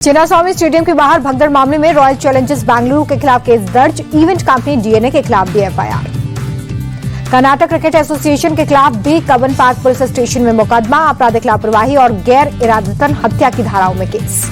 Chinnaswamy stadium के बाहर भगदड़ मामले में रॉयल चैलेंजर्स बेंगलुरु के खिलाफ केस दर्ज, इवेंट कंपनी डीएनए के खिलाफ भी एफआईआर। कर्नाटक क्रिकेट एसोसिएशन के खिलाफ भी कब्बन पार्क पुलिस स्टेशन में मुकदमा, आपराधिक लापरवाही और गैर इरादतन हत्या की धाराओं में केस।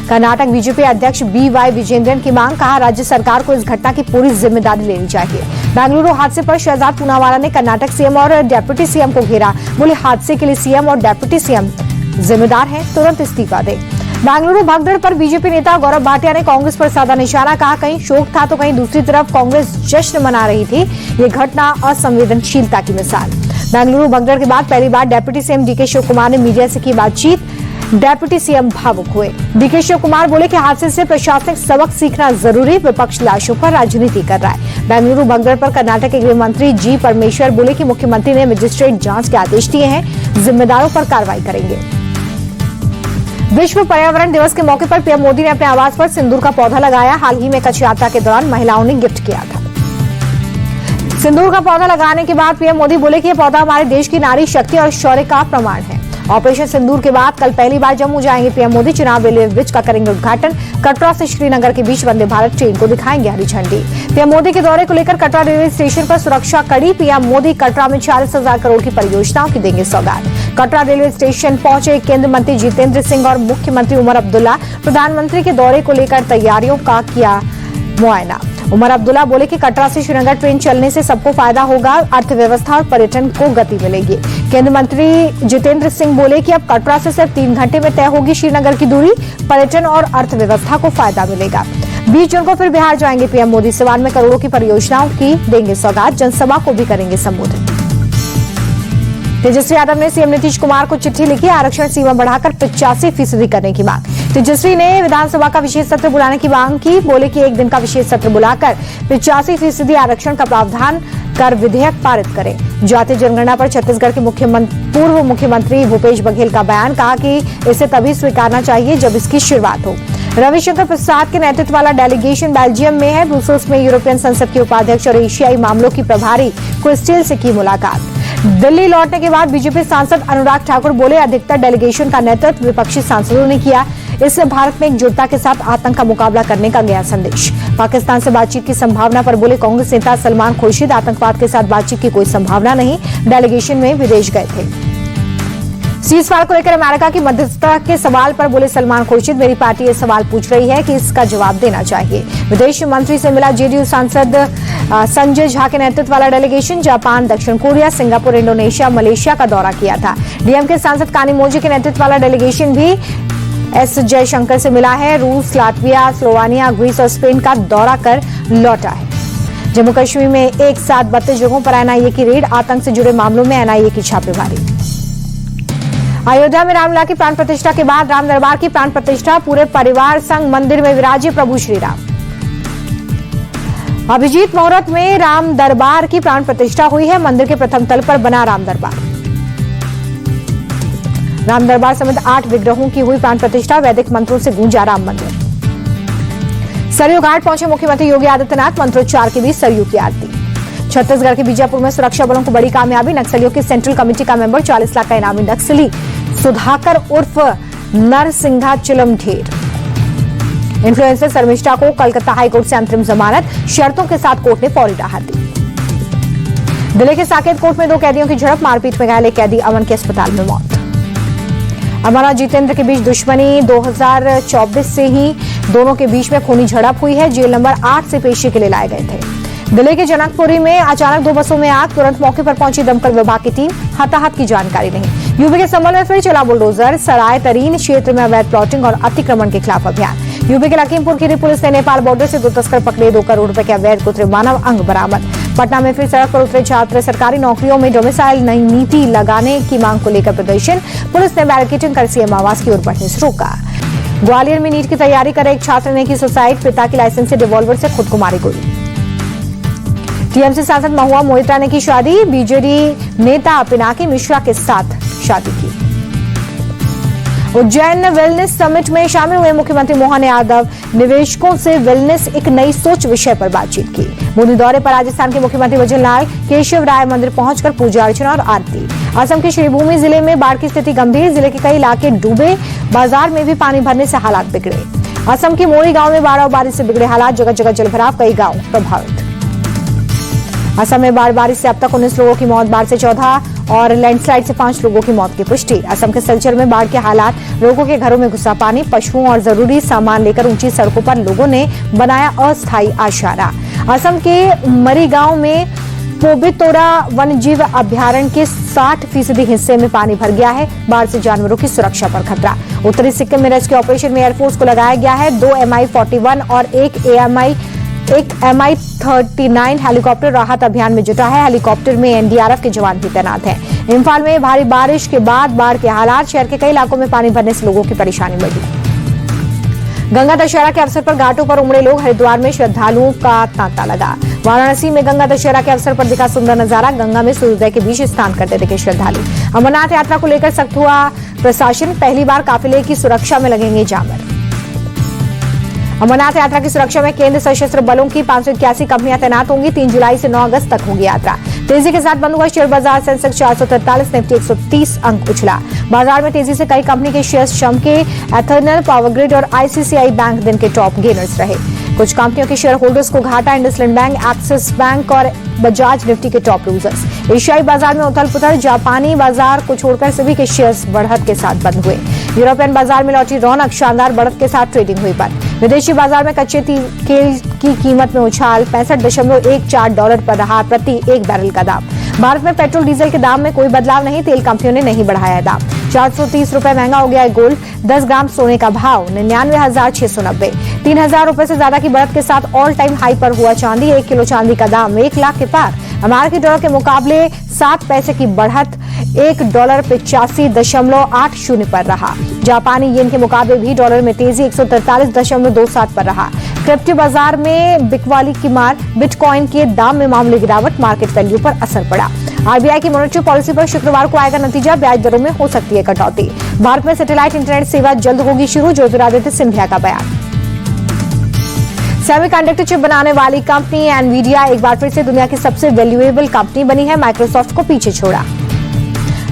कर्नाटक बीजेपी अध्यक्ष बीवाई विजेंद्रन की मांग, कहा राज्य सरकार को इस घटना की पूरी जिम्मेदारी लेनी चाहिए। बेंगलुरु हादसे पर शहजाद पूनावाला ने कर्नाटक सीएम और डिप्टी सीएम को घेरा, बोले हादसे के लिए सीएम और डिप्टी सीएम जिम्मेदार हैं, तुरंत इस्तीफा दें। बेंगलुरु भगदड़ पर बीजेपी नेता गौरव भाटिया ने कांग्रेस पर साधा निशाना, कहा कहीं शोक था तो कहीं दूसरी तरफ कांग्रेस जश्न मना रही थी। ये घटना असंवेदनशीलता की मिसाल। बेंगलुरु भगदड़ के बाद पहली बार deputy CM DK Shiv Kumar ने मीडिया से की बातचीत। डिप्टी सीएम भावुक हुए। डीके शिव कुमार बोले कि हादसे से प्रशासनिक सबक सीखना जरूरी, विपक्ष लाशों पर राजनीति कर रहा है। बेंगलुरु भगदड़ पर कर्नाटक के गृह मंत्री जी परमेश्वर बोले कि मुख्यमंत्री ने मजिस्ट्रेट जांच के आदेश दिए हैं, जिम्मेदारों पर कार्रवाई करेंगे। विश्व पर्यावरण दिवस के मौके पर पीएम मोदी ने अपने आवास पर सिंदूर का पौधा लगाया। हाल ही में कच्छ यात्रा के दौरान महिलाओं ने गिफ्ट किया था। सिंदूर का पौधा लगाने के बाद पीएम मोदी बोले कि यह पौधा हमारे देश की नारी शक्ति और शौर्य का प्रमाण है। ऑपरेशन सिंदूर के बाद कल पहली बार जम्मू जाएंगे PM Modi. Chenab railway bridge का करेंगे उद्घाटन। कटरा से श्रीनगर के बीच वंदे भारत ट्रेन को दिखाएंगे हरी झंडी। पीएम मोदी के दौरे को लेकर कटरा रेलवे स्टेशन पर सुरक्षा कड़ी। पीएम मोदी कटरा में 40,000 करोड़ की परियोजनाओं की देंगे सौगात। कटरा रेलवे स्टेशन पहुंचे केंद्रीय मंत्री जितेंद्र सिंह और मुख्यमंत्री उमर अब्दुल्ला। प्रधानमंत्री के दौरे को लेकर तैयारियों का किया मुआयना। उमर अब्दुल्ला बोले कि कटरा से श्रीनगर ट्रेन चलने से सबको फायदा होगा, अर्थव्यवस्था और पर्यटन को गति मिलेगी। केंद्रीय मंत्री जितेंद्र सिंह बोले कि अब कटरा से सिर्फ 3 घंटे में तय होगी श्रीनगर की दूरी, पर्यटन और अर्थव्यवस्था को फायदा मिलेगा। 20 जून को फिर बिहार जाएंगे पीएम मोदी। सिवान में करोड़ों की परियोजनाओं की देंगे सौगात, जनसभा को भी करेंगे संबोधित। तेजस्वी यादव ने सीएम नीतीश कुमार को चिट्ठी लिखी, आरक्षण सीमा बढ़ाकर 85% करने की मांग। तेजस्वी ने विधानसभा का विशेष सत्र बुलाने की मांग की, बोले कि एक दिन का विशेष सत्र बुलाकर 85% आरक्षण का प्रावधान कर विधेयक पारित करें। जातीय जनगणना पर छत्तीसगढ़ के पूर्व मुख्यमंत्री भूपेश बघेल का बयान, कहा कि इसे तभी स्वीकारना चाहिए जब इसकी शुरुआत हो। रविशंकर प्रसाद के नेतृत्व वाला डेलीगेशन बेल्जियम में है। ब्रुसेल्स में यूरोपियन संसद के उपाध्यक्ष और एशियाई मामलों की प्रभारी क्रिस्टेल से की मुलाकात। दिल्ली लौटने के बाद बीजेपी सांसद अनुराग ठाकुर बोले, अधिकतर डेलीगेशन का नेतृत्व विपक्षी सांसदों ने किया। इससे भारत में एकजुटता के साथ आतंक का मुकाबला करने का गया संदेश। पाकिस्तान से बातचीत की संभावना पर बोले कांग्रेस नेता सलमान खुर्शीद, आतंकवाद के साथ बातचीत की कोई संभावना नहीं, डेलीगेशन में विदेश गए थे। सीजफायर को लेकर अमेरिका की मध्यस्थता के सवाल पर बोले सलमान खुर्शीद, मेरी पार्टी ये सवाल पूछ रही है कि इसका जवाब देना चाहिए। विदेश मंत्री से मिला जेडीयू सांसद संजय झा के नेतृत्व वाला डेलीगेशन। जापान, दक्षिण कोरिया, सिंगापुर, इंडोनेशिया, मलेशिया का दौरा किया था। डीएमके सांसद कानिमोजी के नेतृत्व वाला डेलीगेशन भी एस जयशंकर से मिला है। रूस, लातविया, स्लोवानिया, ग्रीस और स्पेन का दौरा कर लौटा है। जम्मू कश्मीर में एक साथ 32 जगहों पर एनआईए की रेड, आतंक से जुड़े मामलों में एनआईए की छापेमारी। अयोध्या में रामलला की प्राण प्रतिष्ठा के बाद राम दरबार की प्राण प्रतिष्ठा, पूरे परिवार संग मंदिर में विराजे प्रभु श्री राम। अभिजीत मुहूर्त में राम दरबार की प्राण प्रतिष्ठा हुई है। मंदिर के प्रथम तल पर बना राम दरबार। राम दरबार समेत 8 विग्रहों की हुई प्राण प्रतिष्ठा, वैदिक मंत्रों से गूंजा राम मंदिर। सरयू घाट पहुंचे मुख्यमंत्री योगी आदित्यनाथ, मंत्रोच्चार के बीच सरयू की आरती। छत्तीसगढ़ के बीजापुर में सुरक्षा बलों को बड़ी कामयाबी, नक्सलियों की सेंट्रल कमेटी का मेंबर 40 लाख का इनामी नक्सली सुधाकर उर्फ नरसिंघा चिलम ढेर। इन्फ्लुएंसर शर्मिष्ठा को कलकत्ता हाईकोर्ट से अंतरिम जमानत, शर्तों के साथ कोर्ट ने फौरी राहत दी। दिल्ली के साकेत कोर्ट में 2 कैदियों की झड़प, मारपीट में घायल एक कैदी अमन की अस्पताल में मौत। अमन और जितेंद्र के बीच दुश्मनी, 2024 से ही दोनों के बीच में खूनी झड़प हुई है। जेल नंबर 8 से पेशी के लिए लाए गए थे। दिल्ली के जनकपुरी में अचानक 2 बसों में आग, तुरंत मौके पर पहुंची दमकल विभाग की टीम, हताहत की जानकारी नहीं। यूपी के संभल में फिर चला बुलडोजर, सराय तरीन क्षेत्र में अवैध प्लॉटिंग और अतिक्रमण के खिलाफ अभियान। यूपी के लखीमपुर खीरी पुलिस ने नेपाल बॉर्डर से 2 तस्कर पकड़े, 2 करोड़ रुपए के अवैध कृत्रिम मानव अंग बरामद। पटना में फिर सड़क पर उतरे छात्र, सरकारी नौकरियों में डोमिसाइल नई नीति लगाने की मांग को लेकर प्रदर्शन, पुलिस ने बैरिकेडिंग कर सीएम आवास की ओर बढ़ने से रोका। ग्वालियर में नीट की तैयारी कर एक छात्र ने की सुसाइड, पिता की लाइसेंस से रिवॉल्वर से खुद को मारी गोली। टीएमसी सांसद महुआ मोहित्रा ने की शादी, बीजेडी नेता पिनाकी मिश्रा के साथ शादी की। उज्जैन वेलनेस समिट में शामिल हुए मुख्यमंत्री मोहन यादव, निवेशकों से वेलनेस एक नई सोच विषय पर बातचीत की। बूंदी दौरे पर राजस्थान के मुख्यमंत्री भजनलाल केशव राय मंदिर पहुंचकर पूजा अर्चना और आरती। असम के श्रीभूमि जिले में बाढ़ की स्थिति गंभीर, जिले के कई इलाके डूबे, बाजार में भी पानी भरने से हालात बिगड़े। असम के मोरी गांव में बाढ़ और बारिश से बिगड़े हालात, जगह जगह जलभराव, कई गांव प्रभावित। असम में बारिश से अब तक 19 लोगों की मौत, बाढ़ से 14 और लैंडस्लाइड से 5 लोगों की मौत की पुष्टि। असम के सिलचर में बाढ़ के हालात, लोगों के घरों में घुसा पानी, पशुओं और जरूरी सामान लेकर ऊंची सड़कों पर लोगों ने बनाया अस्थायी आशियाना। असम के मरीगांव में पोबितोरा वन्यजीव अभ्यारण्य के 60% हिस्से में पानी भर गया है। बाढ़ से जानवरों की सुरक्षा पर खतरा। उत्तरी सिक्किम में रेस्क्यू ऑपरेशन में एयरफोर्स को लगाया गया है। 2 MI-41 और एक MI-39 हेलीकॉप्टर राहत अभियान में जुटा है। हेलीकॉप्टर में NDRF के जवान भी तैनात हैं। इम्फाल में भारी बारिश के बाद बाढ़ के हालात, शहर के कई इलाकों में पानी भरने से लोगों की परेशानी बढ़ी। गंगा दशहरा के अवसर पर घाटों पर उमड़े लोग, हरिद्वार में श्रद्धालुओं का तांता लगा। वाराणसी में गंगा दशहरा के अवसर पर दिखा सुंदर नजारा, गंगा में सूर्योदय के बीच स्नान करते दिखे श्रद्धालु। अमरनाथ यात्रा को लेकर सख्त हुआ प्रशासन, पहली बार काफिले की सुरक्षा में लगेंगे जामर। अमरनाथ यात्रा की सुरक्षा में केंद्र सशस्त्र बलों की 581 कंपनियां तैनात होंगी। 3 जुलाई से 9 अगस्त तक होगी यात्रा। तेजी के साथ बंद हुआ शेयर बाजार, सेंसेक्स 443, निफ्टी 130 अंक उछला। बाजार में तेजी से कई कंपनी के शेयर्स चमके। एथरनल, पावर ग्रिड और ICICI बैंक दिन के टॉप गेनर्स रहे। कुछ कंपनियों के शेयर होल्डर्स को घाटा, इंडसलैंड बैंक, एक्सिस बैंक और बजाज निफ्टी के टॉप लूजर्स। एशियाई बाजार में उथल पुथल, जापानी बाजार को छोड़कर सभी के शेयर्स बढ़त के साथ बंद हुए। यूरोपियन बाजार में लौटी रौनक, शानदार बढ़त के साथ ट्रेडिंग हुई बंद। विदेशी बाजार में कच्चे तेल की कीमत में उछाल, $65.14 पर रहा प्रति 1 बैरल का दाम। भारत में पेट्रोल डीजल के दाम में कोई बदलाव नहीं, तेल कंपनियों ने नहीं बढ़ाया दाम। 430 रुपए महंगा हो गया है गोल्ड। 10 ग्राम सोने का भाव 99,690। 3,000 रुपए से ज्यादा की बढ़त के साथ ऑल टाइम हाई पर हुआ चांदी। 1 किलो चांदी का दाम 1 लाख के पार। अमेरिकी डॉलर के मुकाबले 7 पैसे की बढ़त, $1 85.80 पर रहा। जापानी येन के मुकाबले भी डॉलर में तेजी, 143.27 पर रहा। क्रिप्टो बाजार में बिकवाली की मार, बिटकॉइन के दाम में मामूली गिरावट, मार्केट वैल्यू पर असर पड़ा। RBI की मॉनेटरी पॉलिसी पर शुक्रवार को आएगा नतीजा, ब्याज दरों में हो सकती है कटौती। भारत में सैटेलाइट इंटरनेट सेवा जल्द होगी शुरू, ज्योतिरादित्य सिंधिया का बयान। सेमीकंडक्टर चिप बनाने वाली कंपनी एनवीडिया एक बार फिर से दुनिया की सबसे वैल्यूएबल कंपनी बनी है, माइक्रोसॉफ्ट को पीछे छोड़ा।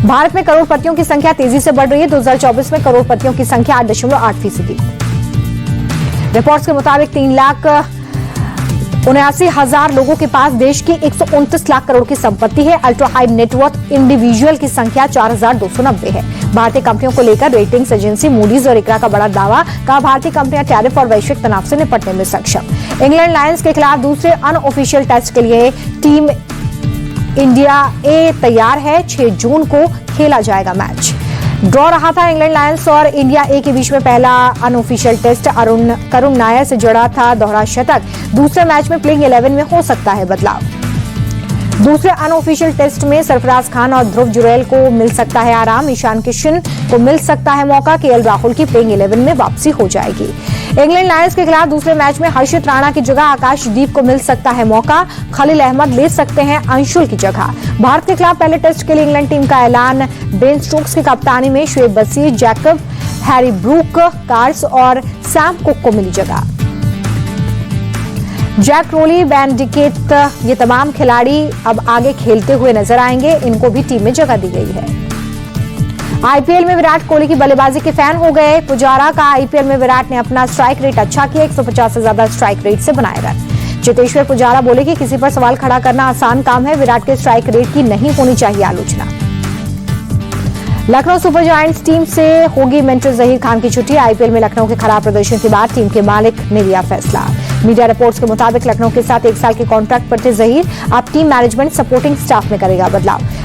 भारत में करोड़पतियों की संख्या तेजी से बढ़ रही है। 2024 में करोड़पतियों की संख्या 8.8%। रिपोर्ट्स के मुताबिक 3,79,000 लोगों के पास देश की 129 लाख करोड़ की संपत्ति है। अल्ट्रा हाई नेटवर्थ इंडिविजुअल की संख्या 4,290 है। भारतीय कंपनियों को लेकर रेटिंग्स एजेंसी मूडीज और इक्रा का बड़ा दावा, कहा भारतीय कंपनियां टैरिफ और वैश्विक तनाव से निपटने में सक्षम। इंग्लैंड लायंस के खिलाफ दूसरे अनऑफिशियल टेस्ट के लिए टीम इंडिया ए तैयार है। 6 जून को खेला जाएगा मैच। ड्रॉ रहा था इंग्लैंड लायंस और इंडिया ए के बीच में पहला अनऑफिशियल टेस्ट। करुण नायर से जुड़ा था दोहरा शतक। दूसरे मैच में प्लेइंग 11 में हो सकता है बदलाव। दूसरे अनऑफिशियल टेस्ट में सरफराज खान और ध्रुव जुरैल को मिल सकता है आराम। ईशान किशन को मिल सकता है मौका। KL राहुल की प्लेइंग 11 में वापसी हो जाएगी। इंग्लैंड लायंस के खिलाफ दूसरे मैच में हर्षित राणा की जगह आकाशदीप को मिल सकता है मौका। खलील अहमद ले सकते हैं अंशुल की जगह। भारत के खिलाफ पहले टेस्ट के लिए इंग्लैंड टीम का ऐलान। बेन स्टोक्स की कप्तानी में Shoaib Bashir, Jacob, Harry Brook, cars और सैम कुक को मिली जगह। जैक रोली, वैन डिकेट, ये तमाम खिलाड़ी अब आगे खेलते हुए नजर आएंगे। इनको भी टीम में जगह दी गई है। IPL में विराट कोहली की बल्लेबाजी के फैन हो गए पुजारा का। IPL में विराट ने अपना स्ट्राइक रेट अच्छा किया, 150 से ज्यादा स्ट्राइक रेट से बनाए रन। चेतेश्वर पुजारा बोले कि किसी पर सवाल खड़ा करना आसान काम है, विराट के स्ट्राइक रेट की नहीं होनी चाहिए आलोचना। लखनऊ सुपर जायंट्स टीम से होगी मेंटर जहीर खान की छुट्टी। IPL में लखनऊ के खराब प्रदर्शन के बाद टीम के मालिक ने लिया फैसला। मीडिया रिपोर्ट्स के मुताबिक लखनऊ के साथ 1 साल के कॉन्ट्रैक्ट पर थे जहीर। अब टीम मैनेजमेंट सपोर्टिंग स्टाफ में करेगा बदलाव।